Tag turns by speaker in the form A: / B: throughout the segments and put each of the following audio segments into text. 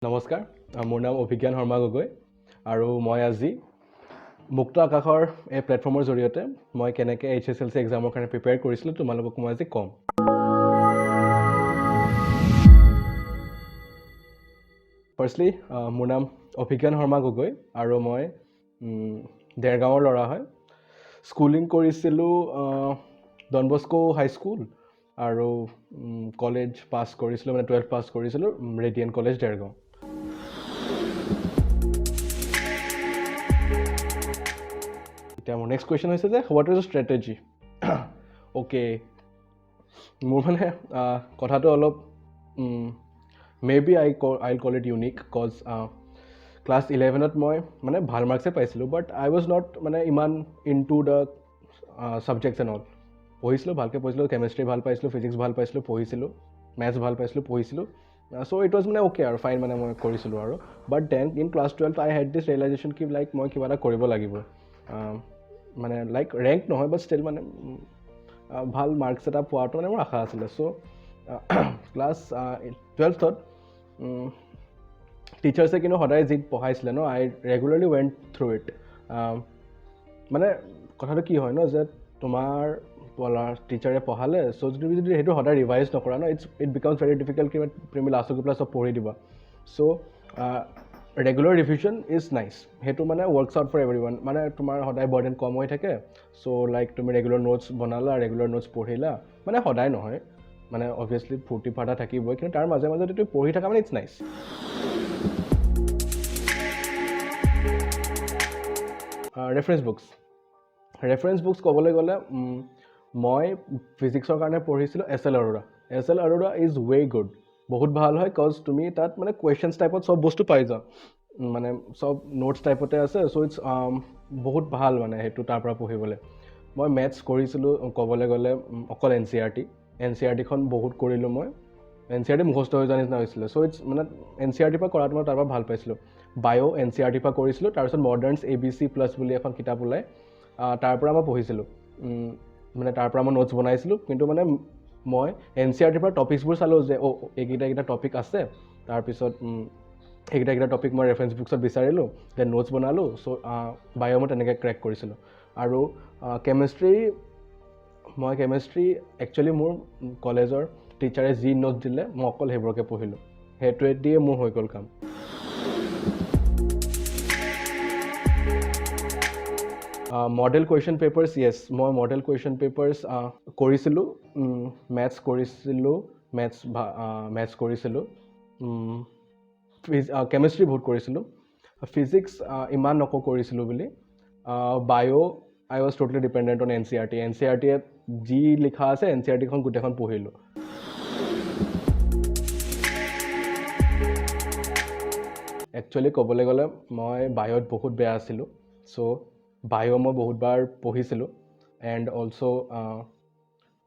A: নমস্কাৰ, মোৰ নাম অভিজ্ঞান শৰ্মা গগৈ আৰু মই আজি মুক্ত আকাশৰ এই প্লেটফৰ্মৰ জৰিয়তে মই কেনেকৈ HSLC এক্সামৰ কাৰণে প্ৰিপেয়াৰ কৰিছিলোঁ তোমালোকক মই আজি ক'ম। ফাৰ্ষ্টলি মোৰ নাম অভিজ্ঞান শৰ্মা গগৈ আৰু মই দেৰগাঁৱৰ ল'ৰা হয়। স্কুলিং কৰিছিলোঁ ডন বস্কো হাইস্কুল আৰু কলেজ পাছ কৰিছিলোঁ, 12 পাছ কৰিছিলোঁ ৰেডিয়েণ্ট কলেজ দেৰগাঁও। এতিয়া মোৰ নেক্সট কুৱেশ্যন হৈছে যে হোৱাট ইজ ষ্ট্ৰেটেজি। অ'কে, মোৰ মানে কথাটো অলপ I call it unique cause class 11ত মই মানে ভাল মাৰ্কছে পাইছিলোঁ, বাট আই ৱাজ নট মানে ইমান in to the subjects and all. পঢ়িছিলোঁ, ভালকৈ পঢ়িছিলোঁ, কেমেষ্ট্ৰি ভাল পাইছিলোঁ, ফিজিক্স ভাল পাইছিলোঁ, পঢ়িছিলোঁ, মেথছ ভাল পাইছিলোঁ, পঢ়িছিলোঁ। চ' ইট ৱাজ মানে অ'কে আৰু ফাইন, মানে মই কৰিছিলোঁ আৰু। But then in class 12 I had this realization কি লাইক মই কিবা এটা কৰিব লাগিব, মানে লাইক ৰেংক নহয় বাট ষ্টিল মানে ভাল মাৰ্কছ এটা পোৱাটো মানে মোৰ আশা আছিলে। চ' ক্লাছ 12ত টিচাৰ্ছে কিন্তু সদায় যি পঢ়াইছিলে ন, আই ৰেগুলাৰলি ৱেণ্ট থ্ৰু ইট। মানে কথাটো কি হয় ন, যে তোমাৰ টিচাৰে পঢ়ালে, চ' তুমি যদি সেইটো সদায় ৰিভাইজ নকৰা ন, ইট বিকামছ ভেৰি ডিফিকাল্ট কি তুমি লাষ্টত গৈ পেলাই চব পঢ়ি দিবা। So' regular revision is nice, সেইটো মানে works out for every one. মানে তোমাৰ সদায় বাৰ্ডেন কম হৈ থাকে। চ' লাইক তুমি ৰেগুলাৰ নোটছ বনালা, ৰেগুলাৰ নোটছ পঢ়িলা, মানে সদায় নহয়, মানে অবভিয়াছলি ফূৰ্তি ফাৰ্তা থাকিবই, কিন্তু তাৰ মাজে মাজে তুমি পঢ়ি থাকা মানে ইটছ নাইচ। ৰেফাৰেঞ্চ বুকছ ক'বলৈ গ'লে মই ফিজিক্সৰ কাৰণে পঢ়িছিলোঁ SL Arora. SL Arora is way good, বহুত ভাল হয়, কজ তুমি তাত মানে কুৱেশ্যনছ টাইপত চব বস্তু পাই যাওঁ, মানে চব নোটছ টাইপতে আছে। চ' ইটছ বহুত ভাল মানে সেইটো তাৰ পৰা পঢ়িবলৈ। মই মেথছ কৰিছিলোঁ ক'বলৈ গ'লে অকল NCERT-খন বহুত কৰিলোঁ মই। NCERT মুখস্থ হৈ যোৱাৰ নিচিনা হৈছিলে। চ' ইটছ মানে NCERT পৰা কৰাটো মই তাৰ পৰা ভাল পাইছিলোঁ। বায়' NCERT পৰা কৰিছিলোঁ, তাৰপিছত মডাৰ্ণছ ABC প্লাছ বুলি এখন কিতাপ ওলাই, তাৰ পৰা মই পঢ়িছিলোঁ, মানে তাৰ পৰা মই নোটছ বনাইছিলোঁ। কিন্তু মানে মই NCERT পৰা টপিকছবোৰ চালোঁ যে এইকেইটা টপিক আছে, তাৰপিছত এইকেইটা টপিক মই ৰেফাৰেঞ্চ বুকছত বিচাৰিলোঁ, দেন নোটছ বনালোঁ। চ' বায়' মই তেনেকৈ ক্ৰেক কৰিছিলোঁ। আৰু কেমেষ্ট্ৰি একচুৱেলি মোৰ কলেজৰ টিচাৰে যি নোটছ দিলে মই অকল সেইবোৰকে পঢ়িলোঁ, সেইটোৱে দিয়ে মোৰ হৈ গ'ল কাম। মডেল কুৱেশ্যন পেপাৰ্ছ, য়েছ, মই মডেল কুৱেশ্যন পেপাৰ্ছ কৰিছিলোঁ। মেথছ কৰিছিলোঁ, কেমেষ্ট্ৰি বহুত কৰিছিলোঁ, ফিজিক্স ইমান নকওঁ কৰিছিলোঁ বুলি। বায়' আই ৱাজ ট'টেলি ডিপেণ্ডেণ্ট অন NCERT-য়ে যি লিখা আছে NCERT-খন গোটেইখন পঢ়িলোঁ। একচুৱেলি ক'বলৈ গ'লে মই বায়'ত বহুত বেয়া আছিলোঁ। চ' বায়' মই বহুতবাৰ পঢ়িছিলোঁ। এণ্ড অলছ'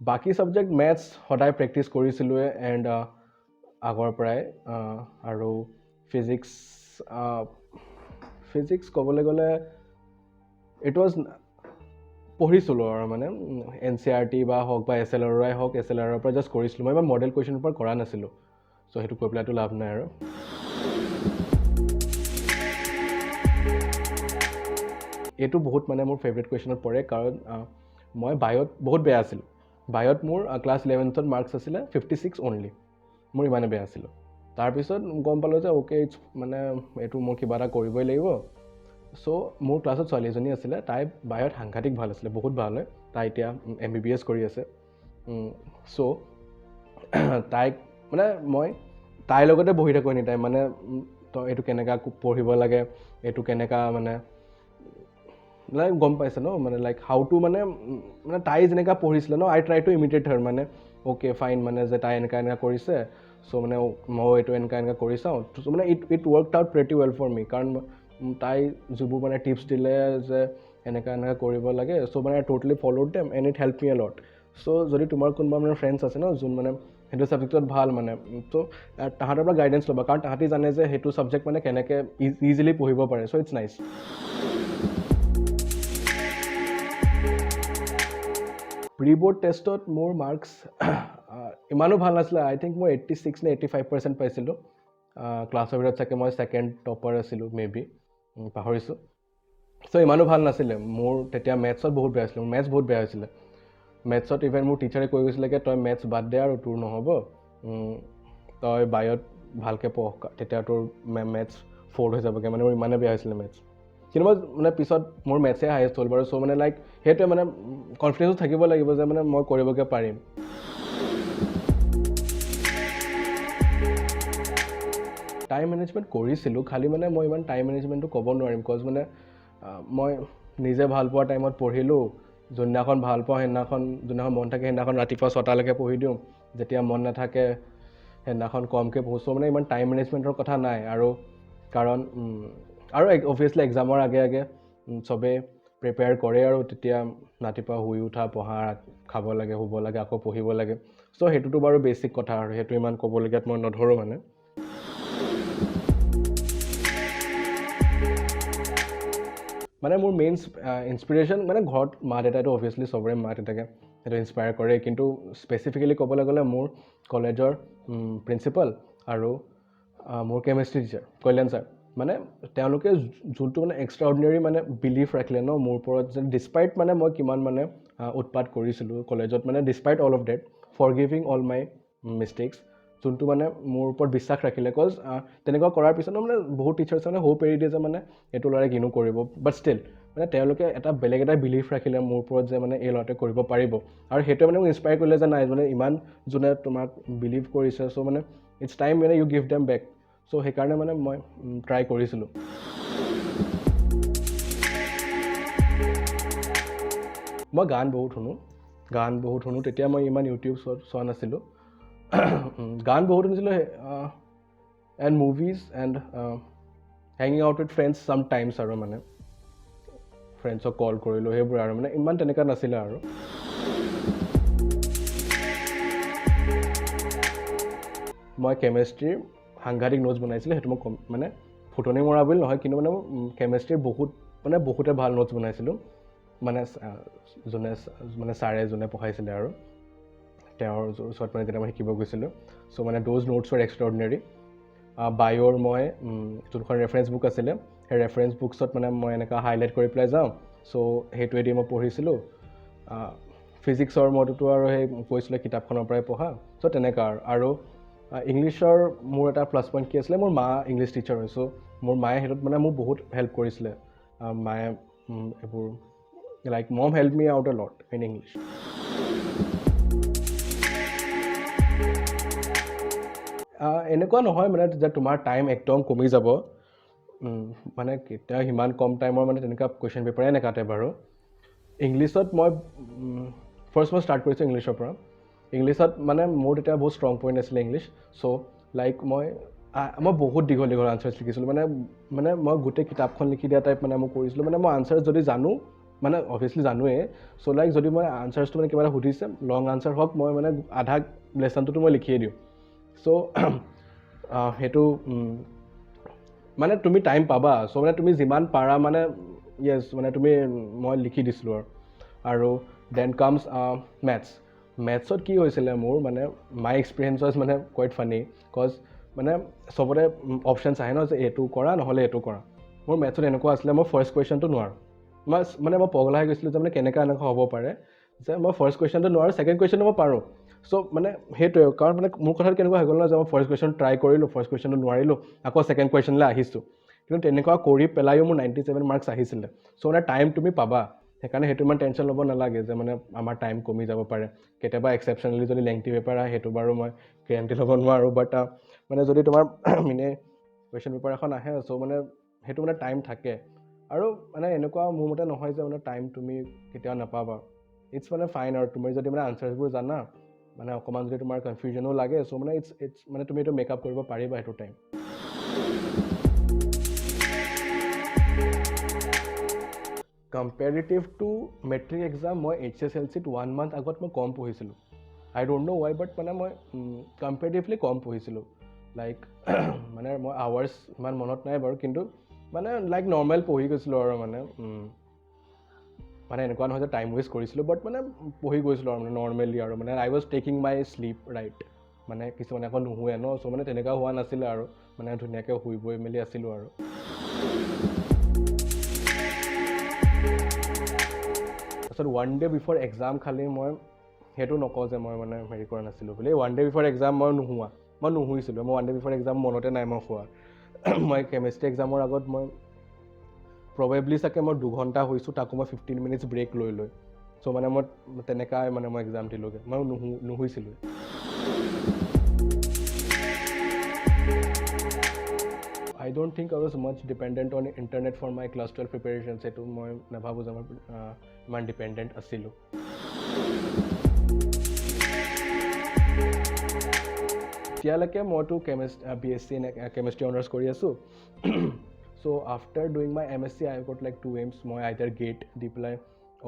A: বাকী ছাবজেক্ট মেথছ সদায় প্ৰেক্টিছ কৰিছিলোঁৱে এণ্ড আগৰ পৰাই। আৰু ফিজিক্স ক'বলৈ গ'লে ইট ৱাজ পঢ়িছিলোঁ আৰু মানে NCERT বা হওক বা SL আৰোৰাই হওক, SL আৰোৰাৰ পৰা জাষ্ট কৰিছিলোঁ। মই ইমান মডেল কুৱেশ্যনৰ পৰা কৰা নাছিলোঁ, চ' সেইটো কৈ পেলাইতো লাভ নাই আৰু। এইটো বহুত মানে মোৰ ফেভৰেট কুৱেশ্যনত পৰে, কাৰণ মই বায়'ত বহুত বেয়া আছিলোঁ। বায়'ত মোৰ ক্লাছ 11ত মাৰ্কছ আছিলে 56 অনলি, মোৰ ইমানে বেয়া আছিলোঁ। তাৰপিছত গম পালোঁ যে অ'কে, ইটছ মানে এইটো মই কিবা এটা কৰিবই লাগিব। চ' মোৰ ক্লাছত ছোৱালী এজনী আছিলে, তাই বায়'ত সাংঘাতিক ভাল আছিলে, বহুত ভাল হয়। তাই এতিয়া MBBS কৰি আছে। চ' তাইক মানে মই তাইৰ লগতে বহি থাকোঁ এনি টাইম, মানে এইটো কেনেকুৱা পঢ়িব লাগে, এইটো কেনেকুৱা মানে গম পাইছে ন, মানে লাইক হাউ টু মানে তাই যেনেকুৱা পঢ়িছিলে ন, আই ট্ৰাই টু ইমিটেট হাৰ, মানে অ'কে ফাইন, মানে যে তাই এনেকুৱা কৰিছে, চ' মানে ময়ো এইটো এনেকুৱা কৰি চাওঁ। চ' মানে it worked out pretty well for me, কাৰণ তাই যিবোৰ মানে টিপছ দিলে যে এনেকুৱা কৰিব লাগে, চ' মানে I totally followed them and it help me a lot. So' যদি তোমাৰ কোনোবা মানে ফ্ৰেণ্ডছ আছে ন, যোন মানে সেইটো ছাবজেক্টত ভাল, মানে ত' তাহাঁতৰ পৰা গাইডেঞ্চ ল'বা, কাৰণ তাহাঁতি জানে যে সেইটো ছাবজেক্ট মানে কেনেকৈ ইজিলি পঢ়িব পাৰে। চ' ইটছ নাইচ। প্ৰি বৰ্ড টেষ্টত মোৰ মাৰ্কছ ইমানো ভাল নাছিলে। আই থিংক মই 86 নে 85% পাইছিলোঁ। ক্লাছৰ ভিতৰত চাগে মই ছেকেণ্ড টপাৰ আছিলোঁ মেবি, পাহৰিছোঁ। চ' ইমানো ভাল নাছিলে মোৰ তেতিয়া। মেথছত বহুত বেয়া আছিলে, মোৰ মেথছ বহুত বেয়া হৈছিলে। মেথছত ইভেন মোৰ টিচাৰে কৈ গৈছিলে কি তই মেথছ বাদ দে আৰু তোৰ নহ'ব, তই বায়'ত ভালকৈ পঢ়, তেতিয়া তোৰ মেথছ 4 হৈ যাবগৈ। মানে মোৰ ইমানে বেয়া হৈছিলে মেথছ। কিন্তু মই মানে পিছত মোৰ মেথছে হায়েষ্ট হ'ল বাৰু। চ' মানে লাইক সেইটোৱে মানে কনফিডেঞ্চো থাকিব লাগিব যে মানে মই কৰিবগৈ পাৰিম। টাইম মেনেজমেণ্ট কৰিছিলোঁ, খালি মানে মই ইমান টাইম মেনেজমেণ্টটো ক'ব নোৱাৰিম। বিকজ মানে মই নিজে ভাল পোৱা টাইমত পঢ়িলোঁ, যোনদিনাখন ভাল পাওঁ যোনদিনাখন মন থাকে সেইদিনাখন ৰাতিপুৱা 6টালৈকে পঢ়ি দিওঁ, যেতিয়া মন নাথাকে সেইদিনাখন কমকৈ পঢ়োঁ। মানে ইমান টাইম মেনেজমেণ্টৰ কথা নাই। আৰু কাৰণ অভিয়াছলি এক্সামৰ আগে আগে চবেই প্ৰিপেয়াৰ কৰে আৰু তেতিয়া ৰাতিপুৱা শুই উঠা, পঢ়া, খাব লাগে, শুব লাগে, আকৌ পঢ়িব লাগে। চ' সেইটোতো বাৰু বেছিক কথা আৰু সেইটো ইমান ক'বলগীয়াত মই নধৰোঁ মানে। মানে মোৰ মেইন ইনস্পিৰেশ্যন মানে ঘৰত মা দেউতাইতো অভিয়াছলি চবৰে মা দেউতাকে সেইটো ইনস্পায়াৰ কৰে, কিন্তু স্পেচিফিকেলি ক'বলৈ গ'লে মোৰ কলেজৰ প্ৰিন্সিপাল আৰু মোৰ কেমেষ্ট্ৰি টিচাৰ কল্যাণ ছাৰ। মানে তেওঁলোকে যোনটো মানে এক্সট্ৰা অৰ্ডিনেৰী মানে বিলিভ ৰাখিলে ন মোৰ ওপৰত, যে ডিছপাইট মানে মই কিমান মানে উৎপাত কৰিছিলোঁ কলেজত, মানে despite all of that, for giving all my mistakes, যোনটো মানে মোৰ ওপৰত বিশ্বাস ৰাখিলে। বিকজ তেনেকুৱা কৰাৰ পিছত মানে বহুত টিচাৰ্ছে মানে হোপ এৰি দিয়ে যে মানে এইটো ল'ৰাই কিনো কৰিব, বাট ষ্টিল মানে তেওঁলোকে এটা বেলেগ এটা বিলিভ ৰাখিলে মোৰ ওপৰত যে মানে এই ল'ৰাটোৱে কৰিব পাৰিব। আৰু সেইটোৱে মানে মোক ইনস্পায়াৰ কৰিলে যে নাই, মানে ইমান যোনে তোমাক বিলিভ কৰিছে, চ' মানে ইটছ টাইম মানে ইউ গিভ দেম বেক। চ' সেইকাৰণে মানে মই ট্ৰাই কৰিছিলোঁ। মই গান বহুত শুনো। তেতিয়া মই ইমান ইউটিউব চোৱা নাছিলোঁ। গান বহুত শুনিছিলোঁ, এণ্ড মুভিজ এণ্ড হেংিং আউট উইথ ফ্ৰেণ্ডছ চামটাইমছ, আৰু মানে ফ্ৰেণ্ডছক কল কৰিলোঁ, সেইবোৰ আৰু মানে ইমান তেনেকুৱা নাছিলে আৰু। মই কেমেষ্ট্ৰিৰ সাংঘাতিক নোটছ বনাইছিলোঁ, সেইটো মই মানে ফুটনি মৰা বুলি নহয়, কিন্তু মানে কেমেষ্ট্ৰিৰ বহুতে ভাল নোটছ বনাইছিলোঁ। মানে ছাৰে যোনে পঢ়াইছিলে আৰু তেওঁৰ ওচৰত মানে যেতিয়া মই শিকিব গৈছিলোঁ। চ' মানে those notes were extraordinary. বায়'ৰ মই যোনখন ৰেফাৰেঞ্চ বুক আছিলে, সেই ৰেফাৰেঞ্চ বুকছত মানে মই এনেকুৱা হাইলাইট কৰি পেলাই যাওঁ। চ' সেইটোৱেদি মই পঢ়িছিলোঁ। ফিজিক্সৰ মইতো আৰু সেই কৈছিলোঁ কিতাপখনৰ পৰাই পঢ়া। চ' তেনেকুৱা আৰু ইংলিছৰ মোৰ এটা প্লাছ পইণ্ট কি আছিলে, মোৰ মা ইংলিছ টিচাৰ হয়। চ' মোৰ মায়ে সেইটোত মানে মোক বহুত হেল্প কৰিছিলে। মায়ে এইবোৰ like mom help me out a lot in English. এনেকুৱা নহয় মানে যে তোমাৰ টাইম একদম কমি যাব, মানে কেতিয়া সিমান কম টাইমৰ মানে তেনেকুৱা কুৱেশ্যন পেপাৰে নাকাটে বাৰু। ইংলিছত মই ফাৰ্ষ্ট মই ষ্টাৰ্ট কৰিছোঁ ইংলিছৰ পৰা। ইংলিছত মানে মোৰ তেতিয়া বহুত ষ্ট্ৰং পইণ্ট আছিলে ইংলিছ। চ' লাইক মই বহুত দীঘল আনচাৰ্ছ লিখিছিলোঁ। মানে মই গোটেই কিতাপখন লিখি দিয়া টাইপ মানে মই কৰিছিলোঁ। মানে মই আনচাৰ্ছ যদি জানো, মানে অভিয়াছলি জানোৱেই। চ' লাইক যদি মই আনচাৰ্ছটো মানে কিবা এটা সুধিছে, লং আনচাৰ হওক, মই মানে আধা লেচনটোতো মই লিখিয়ে দিওঁ। চ' সেইটো মানে তুমি টাইম পাবা। চ' মানে তুমি যিমান পাৰা মানে য়েছ মানে মই লিখি দিছিলোঁ আৰু দেন কামছ মেথছত কি হৈছিলে মোৰ মানে মাই এক্সপিৰিয়েঞ্চ ৱাজ মানে কুৱাইট ফানি। বিকজ মানে চবতে অপশ্যনছ আহে ন, যে এইটো কৰা নহ'লে এইটো কৰা। মোৰ মেথছত এনেকুৱা আছিলে, মই ফাৰ্ষ্ট কুৱেশ্যনটো নোৱাৰোঁ। মই পগলা হৈ গৈছিলোঁ যে মানে কেনেকুৱা এনেকুৱা হ'ব পাৰে যে মই ফাৰ্ষ্ট কুৱেশ্যনটো নোৱাৰোঁ, ছেকেণ্ড কুৱেশ্যনটো মই পাৰোঁ। চ' মানে সেইটোৱে, কাৰণ মানে মোৰ কথাত কেনেকুৱা হৈ গ'ল ন, যে মই ফাৰ্ষ্ট কুৱেশ্যন ট্ৰাই কৰিলোঁ, ফাৰ্ষ্ট কুৱেশ্যনটো নোৱাৰিলোঁ, আকৌ ছেকেণ্ড কুৱেশ্যনলৈ আহিছোঁ। কিন্তু তেনেকুৱা কৰি পেলাইও মোৰ 97 মাৰ্কছ আহিছিলে। চ' মানে টাইম তুমি পাবা, সেইকাৰণে সেইটো ইমান টেনশ্যন ল'ব নালাগে যে মানে আমাৰ টাইম কমি যাব পাৰে। কেতিয়াবা এক্সেপশ্যনেলি যদি লেংথি পেপাৰ আহে, সেইটো বাৰু মই গেৰাণ্টি ল'ব নোৱাৰোঁ। বাট মানে যদি তোমাৰ মানে কুৱেশ্যন পেপাৰ এখন আহে, চ' মানে সেইটো মানে টাইম থাকে। আৰু মানে এনেকুৱা মোৰ মতে নহয় যে মানে টাইম তুমি কেতিয়াও নাপাবা। ইটছ মানে ফাইন আৰু তুমি যদি মানে আনচাৰ্ছবোৰ জানা, মানে অকণমান যদি তোমাৰ কনফিউজনো লাগে, চ' মানে ইটছ মানে তুমি এইটো মেকআপ কৰিব পাৰিবা সেইটো time. Comparative to matric exam, মই HSLCত 1 month আগত মই কম পঢ়িছিলোঁ। আই ডোণ্ট ন' ৱাই, বাট মানে মই কম্পেৰিটিভলি কম পঢ়িছিলোঁ। লাইক মানে মই আৱাৰ্ছ ইমান মনত নাই বাৰু, কিন্তু মানে লাইক নৰ্মেল পঢ়ি গৈছিলোঁ আৰু মানে এনেকুৱা নহয় যে টাইম ৱেষ্ট কৰিছিলোঁ, বাট মানে পঢ়ি গৈছিলোঁ আৰু মানে নৰ্মেলি আৰু মানে I was taking my sleep right. মানে কিছুমানে আকৌ নুশুৱে ন, চ' মানে তেনেকুৱা হোৱা নাছিলে আৰু মানে ধুনীয়াকৈ শুই বৈ মেলি আছিলোঁ আৰু। তাৰপিছত 1 day before exam খালি মই সেইটো নকওঁ যে মই মানে হেৰি কৰা নাছিলোঁ বুলি। 1 day before exam মই নুশুইছিলোঁ। মই 1 day before exam মনতে নাই মই শুৱা। মই কেমেষ্ট্ৰি এক্সামৰ আগত মই প্ৰবেবলি চাগে মই 2 ঘণ্টা শুইছোঁ, তাকো মই 15 minutes ব্ৰেক লৈ লৈ। চ' মানে মই তেনেকুৱাই মানে মই এক্সাম দিলোঁগৈ, মই নুশুইছিলোঁ। I don't think I was much dependent on internet for my class 12 preparation. সেইটো মই নাভাবোঁ যে মই ইমান ডিপেণ্ডেণ্ট আছিলোঁ। এতিয়ালৈকে মইতো BSc কেমেষ্ট্ৰি অনাৰ্ছ কৰি আছোঁ। So' after doing my MSc I got like 2 aims. মই আইদাৰ গেট দি পেলাই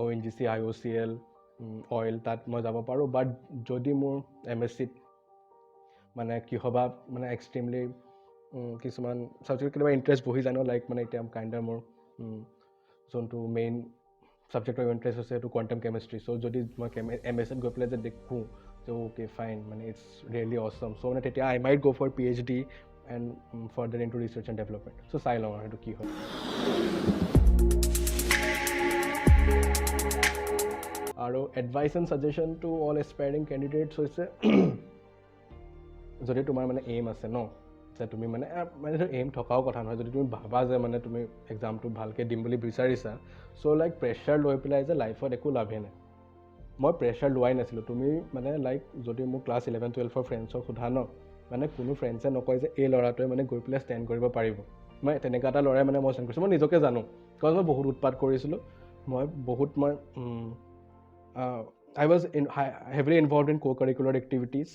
A: ONGC, IOCL, অইল তাত মই যাব পাৰোঁ। বাট যদি মোৰ MScত মানে কিহবা মানে এক্সট্ৰিমলি কিছুমান ছাবজেক্ট কেতিয়াবা ইণ্টাৰেষ্ট বহি যায় ন, লাইক মানে এতিয়া কাইণ্ডৰ মোৰ যোনটো মেইন ছাবজেক্টৰ ইণ্টাৰেষ্ট হৈছে সেইটো কোৱাণ্টাম কেমেষ্ট্ৰি। চ' যদি মই MScত গৈ পেলাই যে দেখোঁ যে অ'কে ফাইন, মানে ইটছ ৰিয়েলি অছম, চ' মানে তেতিয়া I might go' for PhD and further into research and development. So' চাই লওঁ আৰু সেইটো কি হয়। আৰু advice and suggestion to all aspiring candidates হৈছে যদি তোমাৰ মানে এইম আছে ন, যে তুমি মানে এইম থকাও কথা নহয়, যদি তুমি ভাবা যে মানে তুমি এক্সামটো ভালকৈ দিম বুলি বিচাৰিছা, চ' লাইক প্ৰেছাৰ লৈ পেলাই যে লাইফত একো লাভেই নাই। মই প্ৰেছাৰ লোৱাই নাছিলোঁ। তুমি মানে লাইক যদি মোক ক্লাছ 11-12 ফ্ৰেণ্ডছক সোধা ন, মানে কোনো ফ্ৰেণ্ডছে নকয় যে এই ল'ৰাটোৱে মানে গৈ পেলাই ষ্টেণ্ড কৰিব পাৰিব। মই তেনেকুৱা এটা ল'ৰাই মানে মই ষ্টেণ্ড কৰিছোঁ। মই নিজকে জানো, কাৰণ মই বহুত উৎপাত কৰিছিলোঁ। মই I was heavily involved in co-curricular activities.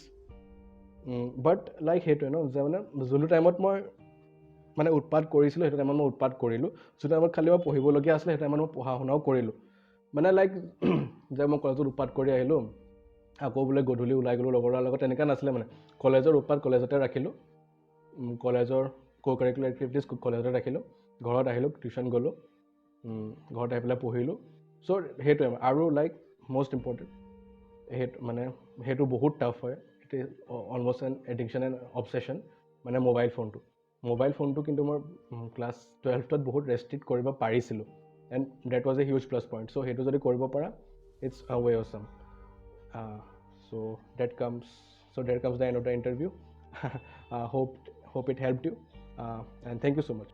A: But like সেইটোৱে ন, যে মানে যোনটো টাইমত মই মানে উৎপাত কৰিছিলোঁ সেইটো টাইমত মই উৎপাত কৰিলোঁ। যোনটো টাইমত খালি মই পঢ়িবলগীয়া আছিলে সেইটো টাইমত মই পঢ়া শুনাও কৰিলোঁ। মানে লাইক যে মই কলেজত উৎপাত কৰি আহিলোঁ, আকৌ বোলে গধূলি ওলাই গ'লোঁ লগৰ লগত, তেনেকুৱা নাছিলে মানে। কলেজৰ উৎপাত কলেজতে ৰাখিলোঁ, কলেজৰ co-curricular activities কলেজতে ৰাখিলোঁ, ঘৰত আহিলোঁ, টিউশ্যন গ'লোঁ, ঘৰত আহি পেলাই পঢ়িলোঁ। চ' সেইটোৱে আৰু লাইক মষ্ট ইম্পৰ্টেণ্ট সেইটো বহুত টাফ হয়। It is almost an addiction and obsession, মানে মোবাইল ফোনটো কিন্তু মই ক্লাছ 12ত বহুত ৰেষ্ট্ৰিক্ট কৰিব পাৰিছিলোঁ, and that was a huge plus point. So' সেইটো যদি কৰিব পাৰা, ইটছ আ ৱে Assam. That comes the end of the interview. Hope it helped you, and thank you so much.